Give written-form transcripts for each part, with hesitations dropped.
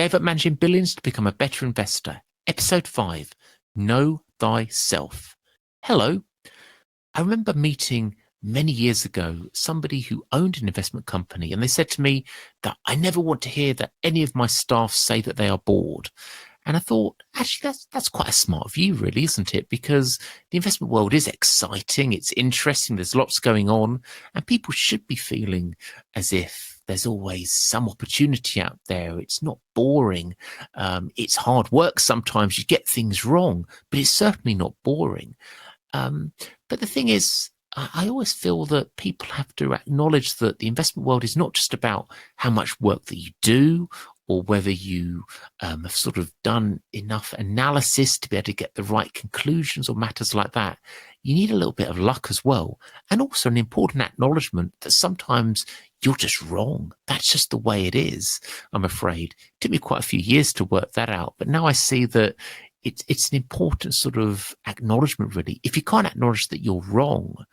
gave up managing billions to become a better investor. Episode 5, Know Thyself. Hello. I remember meeting many years ago somebody who owned an investment company, and they said to me that I never want to hear that any of my staff say that they are bored. And I thought, actually, that's quite a smart view, really, isn't it? Because the investment world is exciting, it's interesting, there's lots going on, and people should be feeling as if there's always some opportunity out there. It's not boring. It's hard work sometimes. You get things wrong, but it's certainly not boring. But the thing is, I always feel that people have to acknowledge that the investment world is not just about how much work that you do, or whether you have sort of done enough analysis to be able to get the right conclusions or matters like that. You need a little bit of luck as well. And also an important acknowledgement that sometimes you're just wrong. That's just the way it is, I'm afraid. It took me quite a few years to work that out. But now I see that it's an important sort of acknowledgement, really. If you can't acknowledge that you're wrong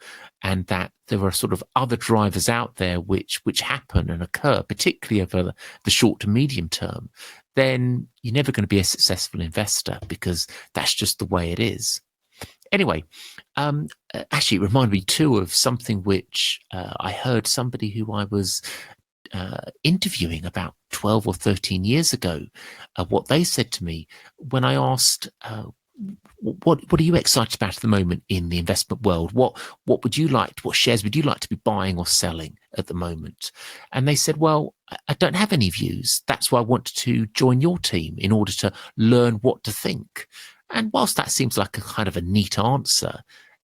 and that there are sort of other drivers out there which happen and occur, particularly over the short to medium term, then you're never going to be a successful investor, because that's just the way it is. Anyway, actually, it reminded me too of something which I heard somebody who I was interviewing about 12 or 13 years ago, what they said to me when I asked, what are you excited about at the moment in the investment world? What shares would you like to be buying or selling at the moment? And they said, well, I don't have any views. That's why I wanted to join your team, in order to learn what to think. And whilst that seems like a kind of a neat answer,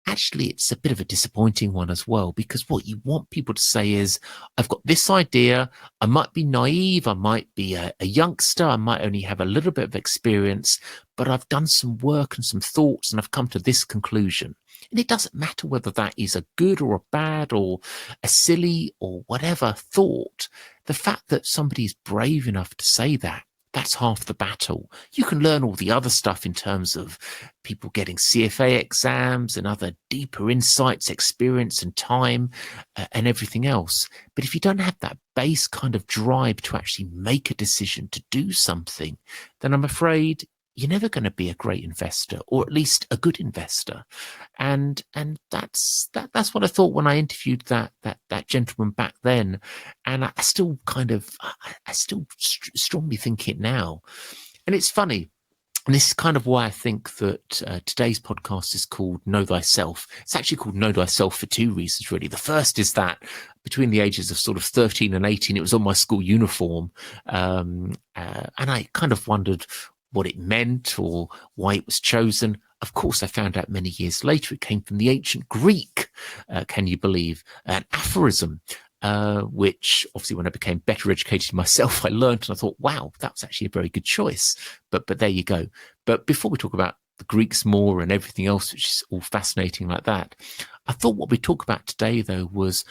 actually, it's a bit of a disappointing one as well, because what you want people to say is, I've got this idea, I might be naive, I might be a youngster, I might only have a little bit of experience, but I've done some work and some thoughts and I've come to this conclusion. And it doesn't matter whether that is a good or a bad or a silly or whatever thought. The fact that somebody's brave enough to say that, that's half the battle. You can learn all the other stuff in terms of people getting CFA exams and other deeper insights, experience and time and everything else. But if you don't have that base kind of drive to actually make a decision to do something, then I'm afraid you're never going to be a great investor, or at least a good investor. And that's what I thought when I interviewed that gentleman back then. And I still strongly think it now. And it's funny. And this is kind of why I think that today's podcast is called Know Thyself. It's actually called Know Thyself for two reasons, really. The first is that between the ages of sort of 13 and 18, it was on my school uniform. And I kind of wondered what it meant or why it was chosen. Of course, I found out many years later it came from the ancient Greek, can you believe, an aphorism, which obviously when I became better educated myself, I learned, and I thought, wow, that was actually a very good choice. But there you go. But before we talk about the Greeks more and everything else, which is all fascinating like that, I thought what we talk about today, though, was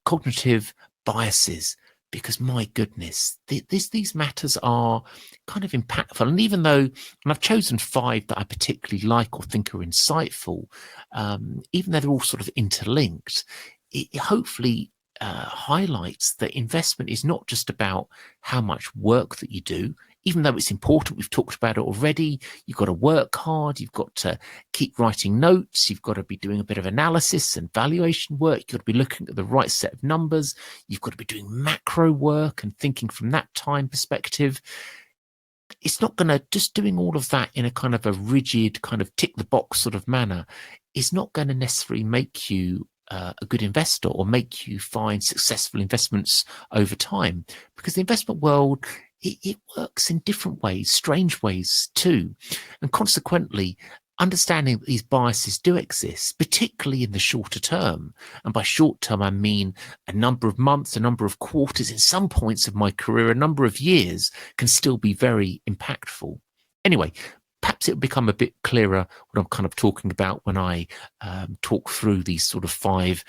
cognitive biases. Because my goodness, these matters are kind of impactful. And even though, and I've chosen 5 that I particularly like or think are insightful, even though they're all sort of interlinked, it hopefully highlights that investment is not just about how much work that you do. Even though it's important, we've talked about it already, you've got to work hard, you've got to keep writing notes, you've got to be doing a bit of analysis and valuation work, you've got to be looking at the right set of numbers, you've got to be doing macro work and thinking from that time perspective. It's not going to, just doing all of that in a kind of a rigid, kind of tick the box sort of manner is not going to necessarily make you a good investor or make you find successful investments over time, because the investment world, it works in different ways, strange ways too. And consequently, understanding that these biases do exist, particularly in the shorter term. And by short term, I mean a number of months, a number of quarters, in some points of my career, a number of years, can still be very impactful. Anyway, perhaps it'll become a bit clearer what I'm kind of talking about when I talk through these sort of 5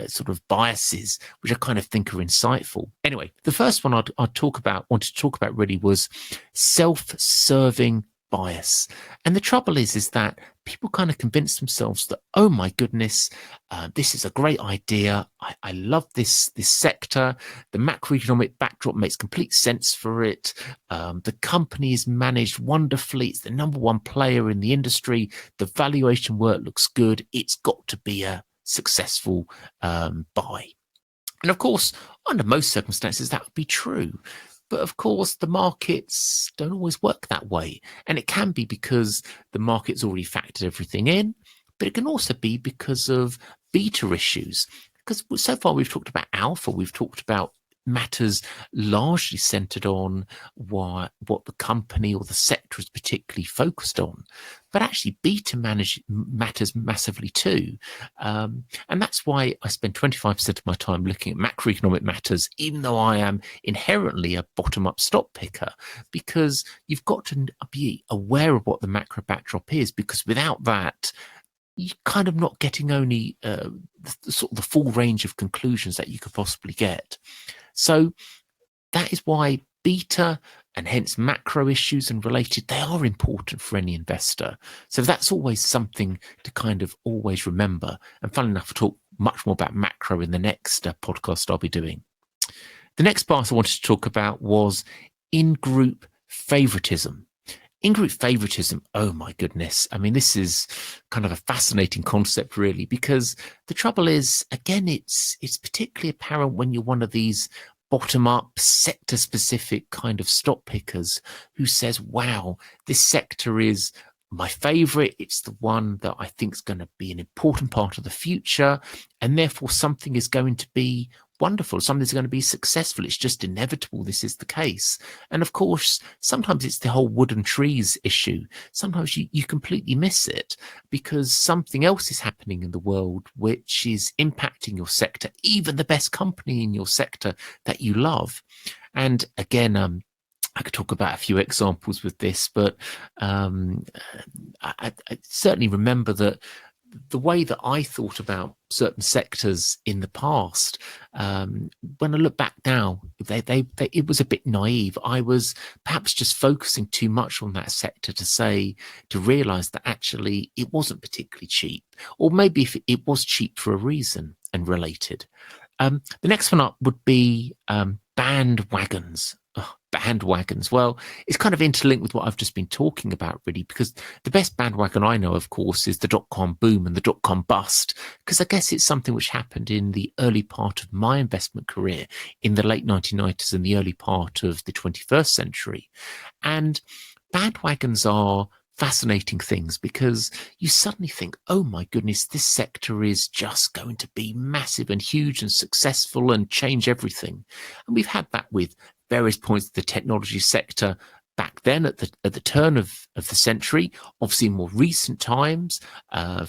sort of biases, which I kind of think are insightful. Anyway, the first one wanted to talk about really was self-serving bias. And the trouble is that people kind of convince themselves that, oh my goodness, this is a great idea. I love this sector. The macroeconomic backdrop makes complete sense for it. The company is managed wonderfully. It's the number one player in the industry. The valuation work looks good. It's got to be a successful buy. And of course, under most circumstances, that would be true. But of course, the markets don't always work that way. And it can be because the market's already factored everything in, but it can also be because of beta issues. Because so far we've talked about alpha, we've talked about matters largely centered on what the company or the sector is particularly focused on. But actually beta matters massively too. And that's why I spend 25% of my time looking at macroeconomic matters, even though I am inherently a bottom-up stock picker, because you've got to be aware of what the macro backdrop is, because without that, you're kind of not getting only sort of the full range of conclusions that you could possibly get. So that is why beta and hence macro issues and related, they are important for any investor. So that's always something to kind of always remember. And funnily enough, I'll talk much more about macro in the next podcast I'll be doing. The next part I wanted to talk about was in-group favoritism. In-group favoritism, oh my goodness. I mean, this is kind of a fascinating concept, really, because the trouble is, again, it's particularly apparent when you're one of these bottom-up, sector-specific kind of stock pickers who says, wow, this sector is my favorite. It's the one that I think is going to be an important part of the future, and therefore something is going to be wonderful. Something's going to be successful. It's just inevitable this is the case. And of course, sometimes it's the whole wooden trees issue. Sometimes you completely miss it because something else is happening in the world which is impacting your sector, even the best company in your sector that you love. And again, I could talk about a few examples with this, but I certainly remember that the way that I thought about certain sectors in the past, when I look back now, it was a bit naive. I was perhaps just focusing too much on that sector to realize that actually it wasn't particularly cheap, or maybe if it was cheap for a reason and related. The next one up would be bandwagons. Oh, bandwagons. Well, it's kind of interlinked with what I've just been talking about, really, because the best bandwagon I know, of course, is the dot-com boom and the dot-com bust, because I guess it's something which happened in the early part of my investment career in the late 1990s and the early part of the 21st century. And bandwagons are fascinating things because you suddenly think, oh my goodness, this sector is just going to be massive and huge and successful and change everything. And we've had that with various points of the technology sector back then at the turn of the century, obviously in more recent times,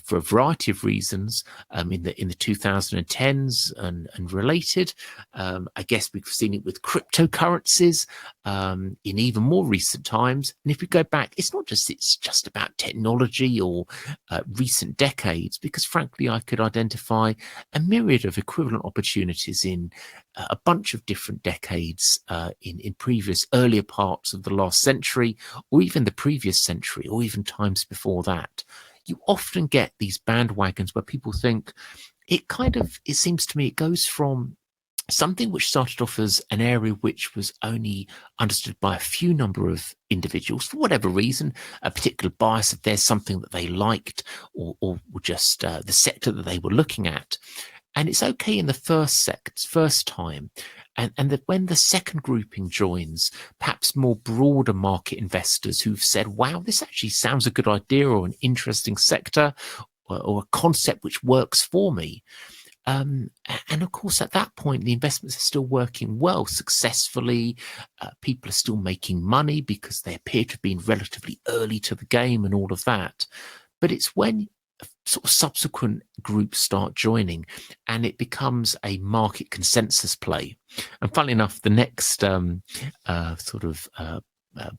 for a variety of reasons, in the 2010s and related. I guess we've seen it with cryptocurrencies in even more recent times. And if we go back, it's just about technology or recent decades, because frankly, I could identify a myriad of equivalent opportunities in a bunch of different decades in previous earlier parts of the last century, or even the previous century, or even times before that. You often get these bandwagons where people think it seems to me it goes from something which started off as an area which was only understood by a few number of individuals for whatever reason, a particular bias, if there's something that they liked or just the sector that they were looking at. And it's okay in the first time. And that when the second grouping joins, perhaps more broader market investors who've said, wow, this actually sounds a good idea or an interesting sector or a concept which works for me. And of course, at that point, the investments are still working well, successfully. People are still making money because they appear to have been relatively early to the game and all of that. But it's when sort of subsequent groups start joining and it becomes a market consensus play. And funnily enough, the next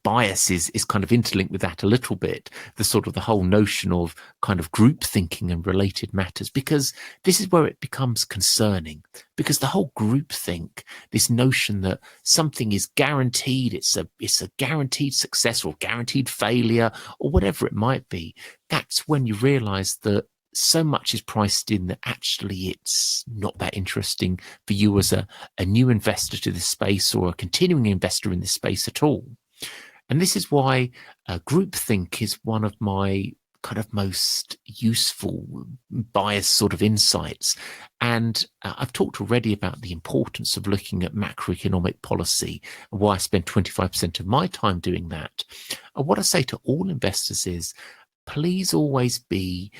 bias is kind of interlinked with that a little bit, the sort of the whole notion of kind of group thinking and related matters, because this is where it becomes concerning, because the whole group think, this notion that something is guaranteed, it's a guaranteed success or guaranteed failure or whatever it might be, that's when you realize that so much is priced in that actually it's not that interesting for you as a new investor to this space or a continuing investor in this space at all. And this is why groupthink is one of my kind of most useful bias sort of insights. And I've talked already about the importance of looking at macroeconomic policy and why I spend 25% of my time doing that. And what I say to all investors is, please always be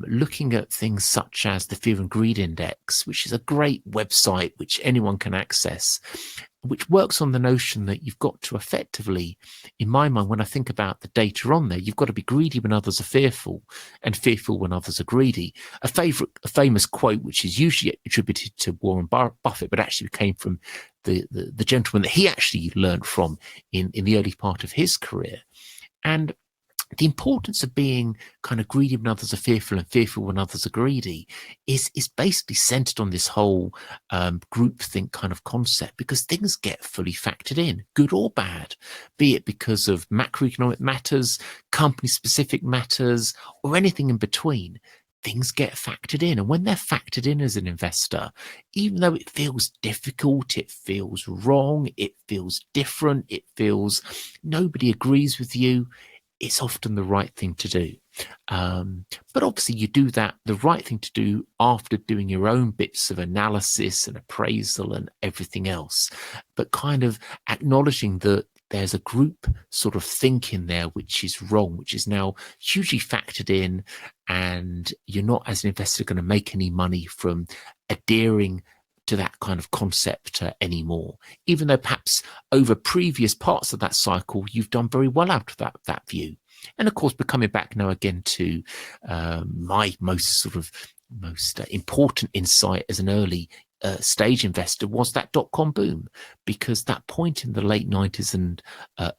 looking at things such as the Fear and Greed Index, which is a great website which anyone can access, which works on the notion that you've got to effectively, in my mind, when I think about the data on there, you've got to be greedy when others are fearful and fearful when others are greedy. A famous quote, which is usually attributed to Warren Buffett, but actually came from the gentleman that he actually learned from in the early part of his career. And the importance of being kind of greedy when others are fearful and fearful when others are greedy is basically centered on this whole groupthink kind of concept, because things get fully factored in, good or bad, be it because of macroeconomic matters, company-specific matters, or anything in between. Things get factored in. And when they're factored in as an investor, even though it feels difficult, it feels wrong, it feels different, it feels nobody agrees with you, it's often the right thing to do. But obviously you do that, the right thing to do, after doing your own bits of analysis and appraisal and everything else, but kind of acknowledging that there's a group sort of thinking there which is wrong, which is now hugely factored in, and you're not, as an investor, going to make any money from adhering to that kind of concept anymore, even though perhaps over previous parts of that cycle you've done very well out of that view. And of course, we're coming back now again to my most important insight as an early stage investor was that dot-com boom, because that point in the late 90s and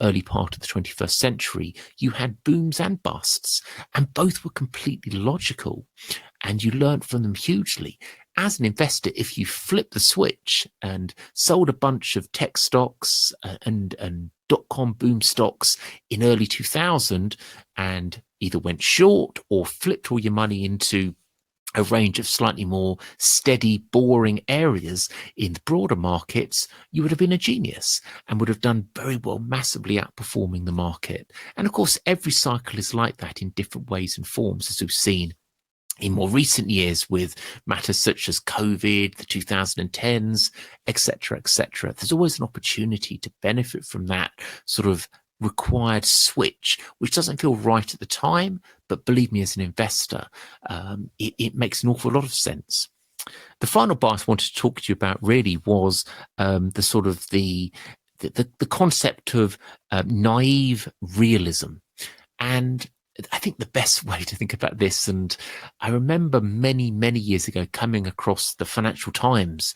early part of the 21st century, you had booms and busts, and both were completely logical, and you learned from them hugely. As an investor, if you flip the switch and sold a bunch of tech stocks and dot-com boom stocks in early 2000 and either went short or flipped all your money into a range of slightly more steady, boring areas in the broader markets, you would have been a genius and would have done very well, massively outperforming the market. And of course, every cycle is like that in different ways and forms, as we've seen in more recent years with matters such as COVID, the 2010s, etc., etc. There's always an opportunity to benefit from that sort of required switch, which doesn't feel right at the time, but believe me, as an investor, it makes an awful lot of sense. The final bias I wanted to talk to you about really was the sort of the concept of naive realism. And I think the best way to think about this, and I remember many, many years ago coming across the Financial Times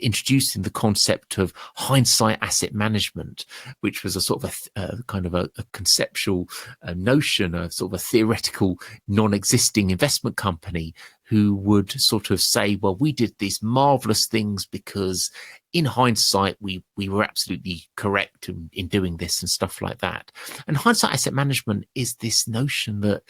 introducing the concept of hindsight asset management, which was a sort of a kind of a conceptual notion, a sort of a theoretical non-existing investment company who would sort of say, well, we did these marvelous things because in hindsight, we were absolutely correct in doing this and stuff like that. And hindsight asset management is this notion that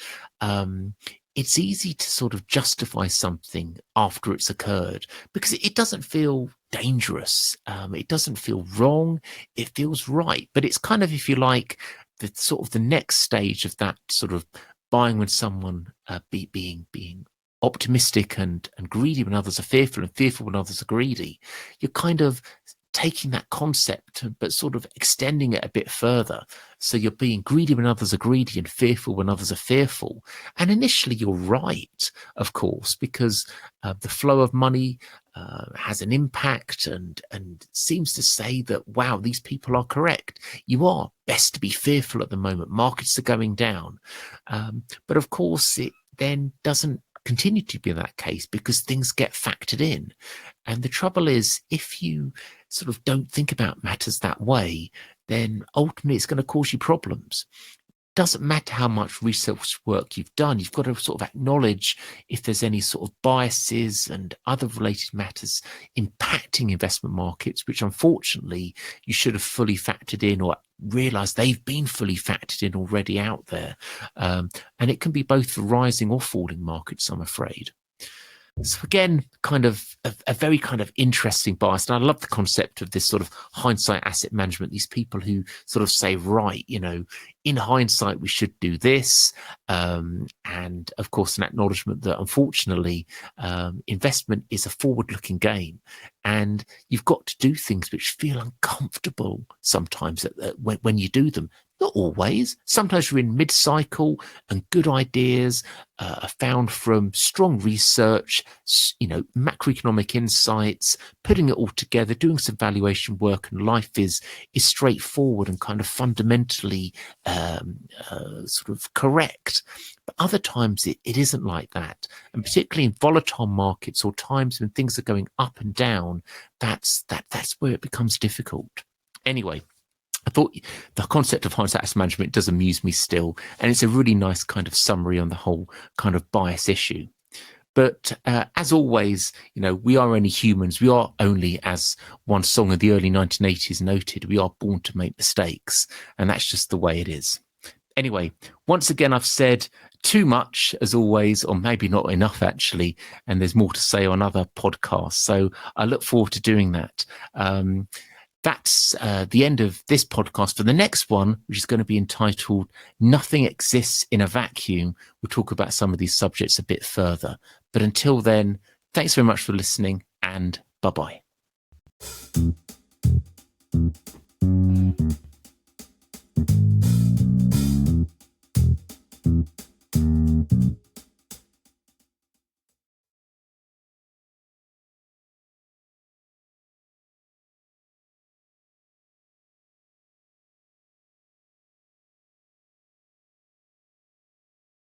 it's easy to sort of justify something after it's occurred because it doesn't feel dangerous. It doesn't feel wrong. It feels right. But it's kind of, if you like, the sort of the next stage of that sort of buying when someone being optimistic and greedy when others are fearful and fearful when others are greedy. You're kind of taking that concept but sort of extending it a bit further. So you're being greedy when others are greedy and fearful when others are fearful. And initially you're right, of course, because the flow of money has an impact and seems to say that, wow, these people are correct. You are best to be fearful at the moment. Markets are going down. But of course, it then doesn't continue to be that case because things get factored in. And the trouble is, if you sort of don't think about matters that way, then ultimately it's going to cause you problems. Doesn't matter how much research work you've done, you've got to sort of acknowledge if there's any sort of biases and other related matters impacting investment markets, which unfortunately you should have fully factored in or realized they've been fully factored in already out there. And it can be both for rising or falling markets, I'm afraid. So again, kind of a very kind of interesting bias. And I love the concept of this sort of hindsight asset management, these people who sort of say, right, in hindsight, we should do this. And of course, an acknowledgement that unfortunately, investment is a forward-looking game. And you've got to do things which feel uncomfortable sometimes when you do them. Not always. Sometimes you're in mid-cycle and good ideas are found from strong research, macroeconomic insights, putting it all together, doing some valuation work, and life is straightforward and kind of fundamentally sort of correct. But other times it isn't like that. And particularly in volatile markets or times when things are going up and down, that's where it becomes difficult. Anyway, I thought the concept of hindsight asset management does amuse me still, and it's a really nice kind of summary on the whole kind of bias issue. But as always, we are only humans. We are only, as one song of the early 1980s noted, we are born to make mistakes, and that's just the way it is. Anyway, once again, I've said too much, as always, or maybe not enough, actually, and there's more to say on other podcasts. So I look forward to doing that. That's the end of this podcast. For the next one, which is going to be entitled Nothing Exists in a Vacuum, we'll talk about some of these subjects a bit further. But until then, thanks very much for listening, and bye-bye.